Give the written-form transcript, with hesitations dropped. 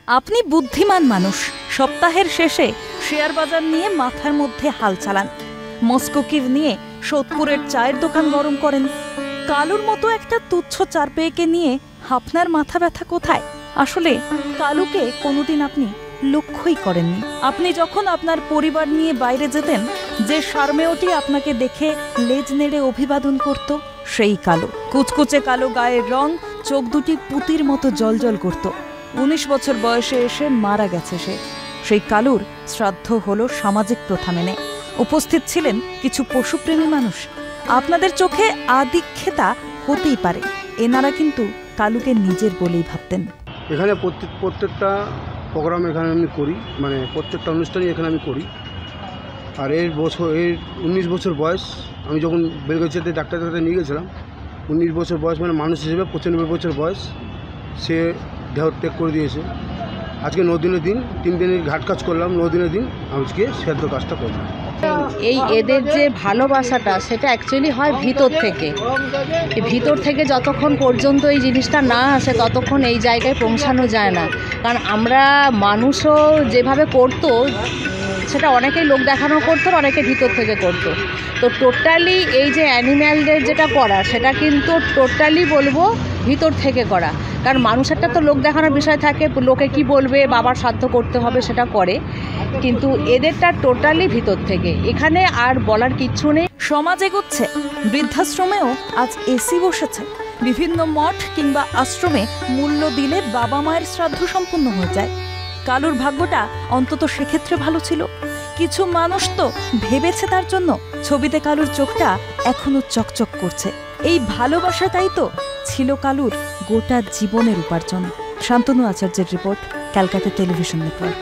আপনি বুদ্ধিমান মানুষ, সপ্তাহের শেষে শেয়ার বাজার নিয়ে মাথার মধ্যে হাল চালান, মস্কোকিভ নিয়ে সোদপুরের চায়ের দোকান গরম করেন। কালুর মতো একটা তুচ্ছ চার পেয়েকে নিয়ে আপনার মাথা ব্যথা কোথায়? আসলে কালুকে কোনোদিন আপনি লক্ষ্যই করেননি। আপনি যখন আপনার পরিবার নিয়ে বাইরে যেতেন, যে সারমেয়টি আপনাকে দেখে লেজ নেড়ে অভিবাদন করত, সেই কালু। কুচকুচে কালো গায়ের রং, চোখ দুটি পুতির মতো জলজল করত। 19 বছর বয়সে এসে মারা গেছে সে। সেই কালুর শ্রাদ্ধ হলো সামাজিক প্রথা মেনে। উপস্থিত ছিলেন কিছু পশুপ্রেমী মানুষ। আপনাদের চোখে আদিক্ষেতা হতেই পারে, এনারা কিন্তু কালুকে নিজের বলেই ভাবতেন। এখানে প্রত্যেকটা প্রোগ্রাম এখানে আমি করি, মানে প্রত্যেকটা অনুষ্ঠানই এখানে আমি করি। আর এর 19 বছর বয়স, আমি যখন বেলগাছিয়াতে ডাক্তার দেখাতে নিয়ে গেছিলাম, 19 বছর বয়স মানে মানুষ হিসেবে 95 বছর বয়স, সে দেহ ত্যাগ করে দিয়েছে। আজকে 9 দিনের দিন, 3 দিনের ঘাট কাজ করলাম, 9 দিনের দিন আজকে শ্রাদ্ধ কাজটা করলাম। এই এদের যে ভালোবাসাটা, সেটা অ্যাকচুয়ালি হয় ভিতর থেকে। ভিতর থেকে যতক্ষণ পর্যন্ত এই জিনিসটা না আসে, ততক্ষণ এই জায়গায় পৌঁছানো যায় না। কারণ আমরা মানুষও যেভাবে করতো, সেটা অনেকেই লোক দেখানো করতো, অনেকে ভিতর থেকে করতো। তো টোটালি এই যে অ্যানিম্যালদের যেটা করা, সেটা কিন্তু টোটালি বলবো ভিতর থেকে করা। কারণ মানুষেরটা তো লোক দেখানোর বিষয় থাকে, লোকে কি বলবে, বাবার সাধ্য করতে হবে, সেটা করে। কিন্তু এদেরটা টোটালি ভিতর থেকে। এখানে আর বলার কিচ্ছু নেই। সমাজ এগোচ্ছে, বৃদ্ধাশ্রমেও আজ এসি বসেছে। বিভিন্ন মঠ কিংবা আশ্রমে মূল্য দিলে বাবা মায়ের শ্রাদ্ধ সম্পূর্ণ হয়ে যায়। কালুর ভাগ্যটা অন্তত সেক্ষেত্রে ভালো ছিল। কিছু মানুষ তো ভেবেছে তার জন্য। ছবিতে কালুর চোখটা এখনো চকচক করছে। এই ভালোবাসাটাই তো ছিল কালুর গোটা জীবনের উপার্জন। শান্তনু আচার্যের রিপোর্ট, ক্যালকাটা টেলিভিশন নেটওয়ার্ক।